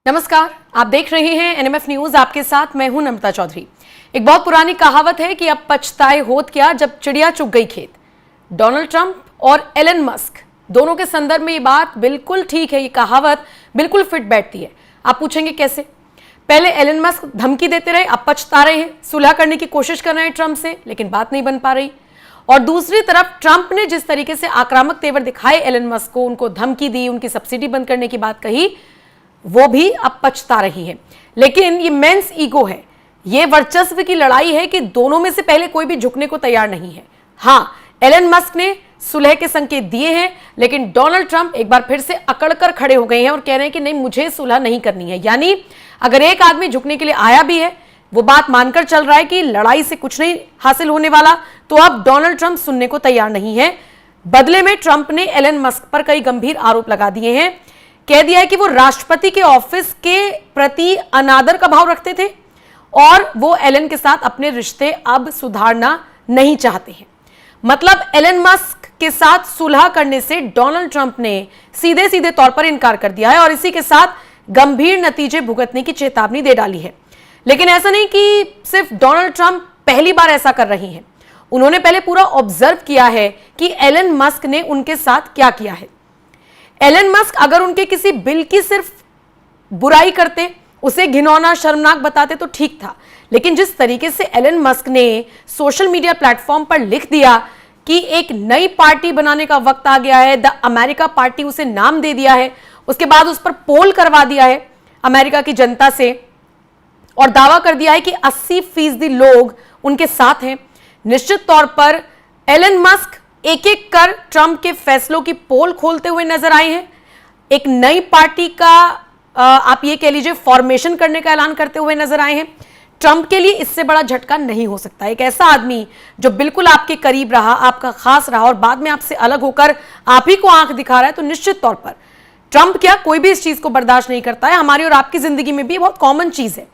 नमस्कार, आप देख रहे हैं एनएमएफ न्यूज। आपके साथ मैं हूं नम्रता चौधरी। एक बहुत पुरानी कहावत है कि अब पछताए होत क्या जब चिड़िया चुग गई खेत। डोनाल्ड ट्रंप और एलन मस्क दोनों के संदर्भ में ये बात बिल्कुल ठीक है, ये कहावत बिल्कुल फिट बैठती है। आप पूछेंगे कैसे? पहले एलन मस्क धमकी देते रहे, अब पछता रहे हैं, सुलह करने की कोशिश कर रहे हैं ट्रंप से, लेकिन बात नहीं बन पा रही। और दूसरी तरफ ट्रंप ने जिस तरीके से आक्रामक तेवर दिखाए एलन मस्क को, उनको धमकी दी, उनकी सब्सिडी बंद करने की बात कही, वो भी अब पछता रही है। लेकिन ये मेंस ईगो है, ये वर्चस्व की लड़ाई है कि दोनों में से पहले कोई भी झुकने को तैयार नहीं है। हां, एलन मस्क ने सुलह के संकेत दिए हैं, लेकिन डोनाल्ड ट्रंप एक बार फिर से अकड़कर खड़े हो गए हैं और कह रहे हैं कि नहीं, मुझे सुलह नहीं करनी है। यानी अगर एक आदमी झुकने के लिए आया भी है, वो बात मानकर चल रहा है कि लड़ाई से कुछ नहीं हासिल होने वाला, तो अब डोनाल्ड ट्रंप सुनने को तैयार नहीं है। बदले में ट्रंप ने एलन मस्क पर कई गंभीर आरोप लगा दिए हैं। कह दिया है कि वो राष्ट्रपति के ऑफिस के प्रति अनादर का भाव रखते थे और वो एलन के साथ अपने रिश्ते अब सुधारना नहीं चाहते हैं। मतलब एलन मस्क के साथ सुलह करने से डोनाल्ड ट्रंप ने सीधे सीधे तौर पर इनकार कर दिया है और इसी के साथ गंभीर नतीजे भुगतने की चेतावनी दे डाली है। लेकिन ऐसा नहीं कि सिर्फ डोनाल्ड ट्रंप पहली बार ऐसा कर रही हैं। उन्होंने पहले पूरा ऑब्जर्व किया है कि एलन मस्क ने उनके साथ क्या किया है। एलन मस्क अगर उनके किसी बिल की सिर्फ बुराई करते, उसे घिनौना शर्मनाक बताते तो ठीक था, लेकिन जिस तरीके से एलन मस्क ने सोशल मीडिया प्लेटफॉर्म पर लिख दिया कि एक नई पार्टी बनाने का वक्त आ गया है, द अमेरिका पार्टी उसे नाम दे दिया है, उसके बाद उस पर पोल करवा दिया है अमेरिका की जनता से और दावा कर दिया है कि 80% लोग उनके साथ हैं। निश्चित तौर पर एलन मस्क एक एक कर ट्रंप के फैसलों की पोल खोलते हुए नजर आए हैं। एक नई पार्टी का आप ये कह लीजिए फॉर्मेशन करने का ऐलान करते हुए नजर आए हैं। ट्रंप के लिए इससे बड़ा झटका नहीं हो सकता। एक ऐसा आदमी जो बिल्कुल आपके करीब रहा, आपका खास रहा और बाद में आपसे अलग होकर आप ही को आंख दिखा रहा है, तो निश्चित तौर पर ट्रंप क्या, कोई भी इस चीज को बर्दाश्त नहीं करता है। हमारी और आपकी जिंदगी में भी बहुत कॉमन चीज है।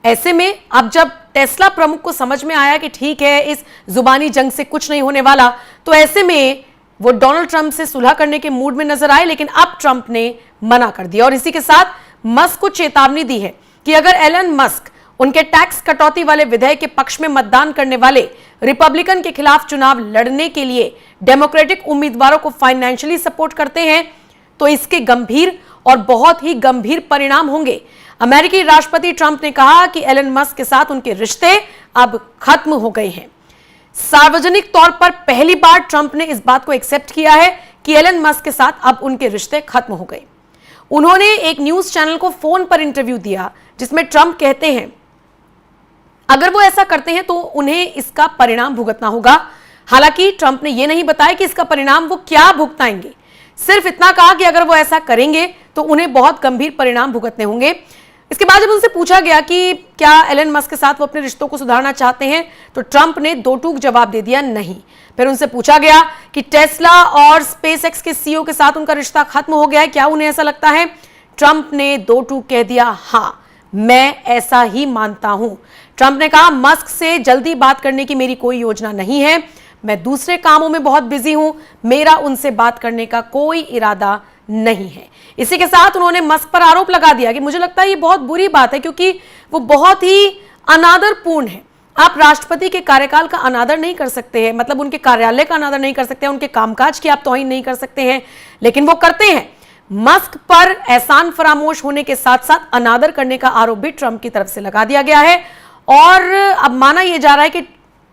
ऐसे में अब जब टेस्ला प्रमुख को समझ में आया कि ठीक है, इस जुबानी जंग से कुछ नहीं होने वाला, तो ऐसे में वो डोनाल्ड ट्रंप से सुलह करने के मूड में नजर आए, लेकिन अब ट्रंप ने मना कर दिया और इसी के साथ मस्क को चेतावनी दी है कि अगर एलन मस्क उनके टैक्स कटौती वाले विधेयक के पक्ष में मतदान करने वाले रिपब्लिकन के खिलाफ चुनाव लड़ने के लिए डेमोक्रेटिक उम्मीदवारों को फाइनेंशियली सपोर्ट करते हैं, तो इसके गंभीर और बहुत ही गंभीर परिणाम होंगे। अमेरिकी राष्ट्रपति ट्रंप ने कहा कि एलन मस्क के साथ उनके रिश्ते अब खत्म हो गए हैं। सार्वजनिक तौर पर पहली बार ट्रंप ने इस बात को एक्सेप्ट किया है कि एलन मस्क के साथ अब उनके रिश्ते खत्म हो गए। उन्होंने एक न्यूज चैनल को फोन पर इंटरव्यू दिया जिसमें ट्रंप कहते हैं अगर वो ऐसा करते हैं तो उन्हें इसका परिणाम भुगतना होगा। हालांकि ट्रंप ने यह नहीं बताया कि इसका परिणाम वो क्या भुगताएंगे, सिर्फ इतना कहा कि अगर वो ऐसा करेंगे तो उन्हें बहुत गंभीर परिणाम भुगतने होंगे। इसके बाद जब उनसे पूछा गया कि क्या एलन मस्क के साथ वो अपने रिश्तों को सुधारना चाहते हैं, तो ट्रंप ने दो टूक जवाब दे दिया, नहीं। फिर उनसे पूछा गया कि टेस्ला और स्पेसएक्स के सीईओ के साथ उनका रिश्ता खत्म हो गया है, क्या उन्हें ऐसा लगता है? ट्रंप ने दो टूक कह दिया, हां, मैं ऐसा ही मानता हूं। ट्रंप ने कहा, मस्क से जल्दी बात करने की मेरी कोई योजना नहीं है, मैं दूसरे कामों में बहुत बिजी हूं, मेरा उनसे बात करने का कोई इरादा नहीं है। इसी के साथ उन्होंने मस्क पर आरोप लगा दिया कि मुझे लगता है ये बहुत बुरी बात है क्योंकि वो बहुत ही अनादरपूर्ण है। आप राष्ट्रपति के कार्यकाल का अनादर नहीं कर सकते हैं, मतलब उनके कार्यालय का अनादर नहीं कर सकते हैं, उनके कामकाज की आप तौहीन नहीं कर सकते हैं, लेकिन वो करते हैं। मस्क पर एहसान फरामोश होने के साथ साथ अनादर करने का आरोप भी ट्रंप की तरफ से लगा दिया गया है और अब माना यह जा रहा है कि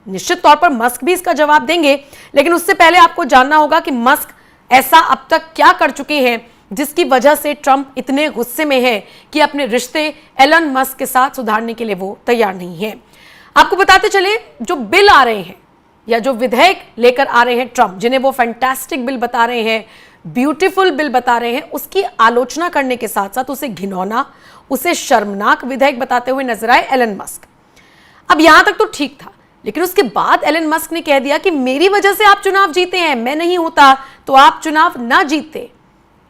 निश्चित तौर पर मस्क भी इसका जवाब देंगे, लेकिन उससे पहले आपको जानना होगा कि मस्क ऐसा अब तक क्या कर चुके हैं जिसकी वजह से ट्रंप इतने गुस्से में है कि अपने रिश्ते एलन मस्क के साथ सुधारने के लिए वो तैयार नहीं है। आपको बताते चले, जो बिल आ रहे हैं या जो विधेयक लेकर आ रहे हैं ट्रंप, जिन्हें वो फैंटास्टिक बिल बता रहे हैं, ब्यूटीफुल बिल बता रहे हैं, उसकी आलोचना करने के साथ साथ उसे घिनौना, उसे शर्मनाक विधेयक बताते हुए नजर आए एलन मस्क। अब यहां तक तो ठीक था, लेकिन उसके बाद एलन मस्क ने कह दिया कि मेरी वजह से आप चुनाव जीते हैं, मैं नहीं होता तो आप चुनाव ना जीतते।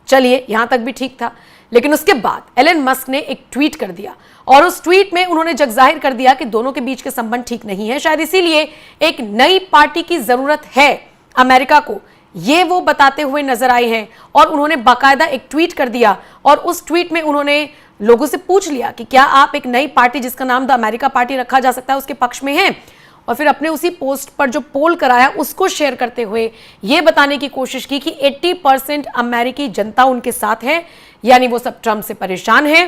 चलिए, यहां तक भी ठीक था, लेकिन उसके बाद एलन मस्क ने एक ट्वीट कर दिया और उस ट्वीट में उन्होंने जग जाहिर कर दिया कि दोनों के बीच के संबंध ठीक नहीं है। शायद इसीलिए एक नई पार्टी की जरूरत है अमेरिका को, ये वो बताते हुए नजर आए हैं और उन्होंने बाकायदा एक ट्वीट कर दिया और उस ट्वीट में उन्होंने लोगों से पूछ लिया कि क्या आप एक नई पार्टी जिसका नाम द अमेरिका पार्टी रखा जा सकता है उसके पक्ष में हैं, और फिर अपने उसी पोस्ट पर जो पोल कराया उसको शेयर करते हुए यह बताने की कोशिश की कि 80% अमेरिकी जनता उनके साथ है, यानी वो सब ट्रंप से परेशान है।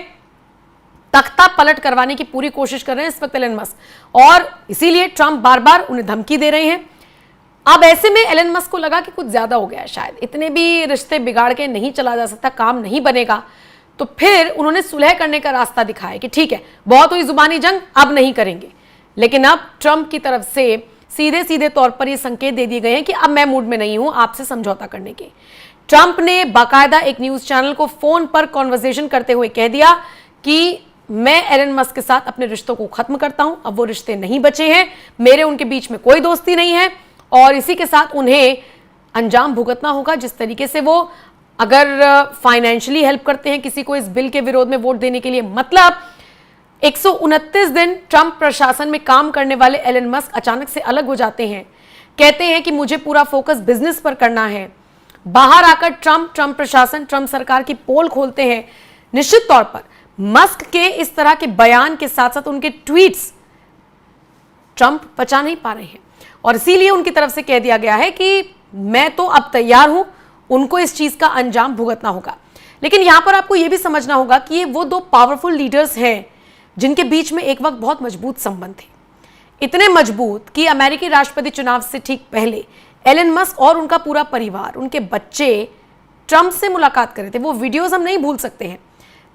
तख्ता पलट करवाने की पूरी कोशिश कर रहे हैं इस वक्त एलन मस्क, और इसीलिए ट्रंप बार बार उन्हें धमकी दे रहे हैं। अब ऐसे में एलन मस्क को लगा कि कुछ ज्यादा हो गया है, शायद इतने भी रिश्ते बिगाड़ के नहीं चला जा सकता, काम नहीं बनेगा। तो फिर उन्होंने सुलह करने का रास्ता दिखाया कि ठीक है, बहुत हुई जुबानी जंग, अब नहीं करेंगे। लेकिन अब ट्रंप की तरफ से सीधे सीधे तौर पर यह संकेत दे दिए गए हैं कि अब मैं मूड में नहीं हूं आपसे समझौता करने के। ट्रंप ने बाकायदा एक न्यूज चैनल को फोन पर कॉन्वर्सेशन करते हुए कह दिया कि मैं एलन मस्क के साथ अपने रिश्तों को खत्म करता हूं, अब वो रिश्ते नहीं बचे हैं, मेरे उनके बीच में कोई दोस्ती नहीं है, और इसी के साथ उन्हें अंजाम भुगतना होगा जिस तरीके से वो अगर फाइनेंशियली हेल्प करते हैं किसी को इस बिल के विरोध में वोट देने के लिए। मतलब 129 दिन ट्रंप प्रशासन में काम करने वाले एलन मस्क अचानक से अलग हो जाते हैं, कहते हैं कि मुझे पूरा फोकस बिजनेस पर करना है। बाहर आकर ट्रंप प्रशासन, ट्रंप सरकार की पोल खोलते हैं। निश्चित तौर पर मस्क के इस तरह के बयान के साथ साथ उनके ट्वीट्स ट्रंप पचा नहीं पा रहे हैं, और इसीलिए उनकी तरफ से कह दिया गया है कि मैं तो अब तैयार हूं, उनको इस चीज का अंजाम भुगतना होगा। लेकिन यहां पर आपको यह भी समझना होगा कि ये वो दो पावरफुल लीडर्स हैं जिनके बीच में एक वक्त बहुत मजबूत संबंध थे, इतने मजबूत कि अमेरिकी राष्ट्रपति चुनाव से ठीक पहले एलन मस्क और उनका पूरा परिवार, उनके बच्चे ट्रंप से मुलाकात कर रहे थे। वो वीडियोस हम नहीं भूल सकते हैं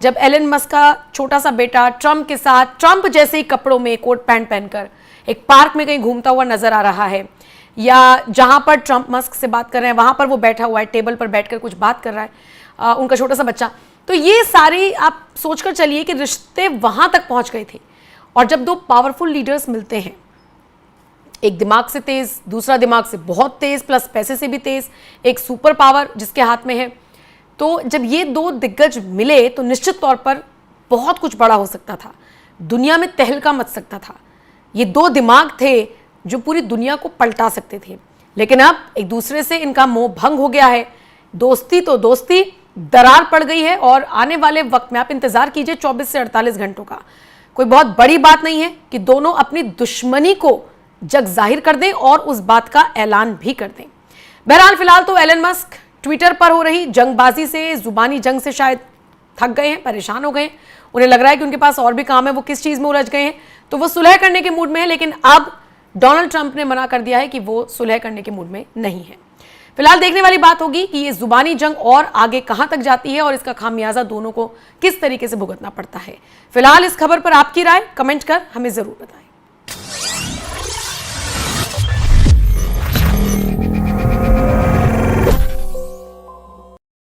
जब एलन मस्क का छोटा सा बेटा ट्रंप के साथ ट्रंप जैसे ही कपड़ों में कोट पैंट पहनकर एक पार्क में कहीं घूमता हुआ नजर आ रहा है, या जहां पर ट्रंप मस्क से बात कर रहे हैं वहां पर वो बैठा हुआ है, टेबल पर बैठकर कुछ बात कर रहा है उनका छोटा सा बच्चा। तो ये सारी आप सोचकर चलिए कि रिश्ते वहां तक पहुंच गए थे। और जब दो पावरफुल लीडर्स मिलते हैं, एक दिमाग से तेज, दूसरा दिमाग से बहुत तेज, प्लस पैसे से भी तेज, एक सुपर पावर जिसके हाथ में है, तो जब ये दो दिग्गज मिले तो निश्चित तौर पर बहुत कुछ बड़ा हो सकता था, दुनिया में तहलका मच सकता था। ये दो दिमाग थे जो पूरी दुनिया को पलटा सकते थे। लेकिन अब एक दूसरे से इनका मोह भंग हो गया है, दोस्ती तो दोस्ती, दरार पड़ गई है। और आने वाले वक्त में आप इंतजार कीजिए 24 से 48 घंटों का। कोई बहुत बड़ी बात नहीं है कि दोनों अपनी दुश्मनी को जग जाहिर कर दें और उस बात का ऐलान भी कर दें। बहरहाल फिलहाल तो एलन मस्क ट्विटर पर हो रही जंगबाजी से, जुबानी जंग से शायद थक गए हैं, परेशान हो गए हैं। उन्हें लग रहा है कि उनके पास और भी काम है, वो किस चीज में उलझ गए हैं, तो वो सुलह करने के मूड में है। लेकिन अब डोनाल्ड ट्रंप ने मना कर दिया है कि वो सुलह करने के मूड में नहीं है। फिलहाल देखने वाली बात होगी कि ये जुबानी जंग और आगे कहां तक जाती है और इसका खामियाजा दोनों को किस तरीके से भुगतना पड़ता है। फिलहाल इस खबर पर आपकी राय कमेंट कर हमें जरूर बताएं।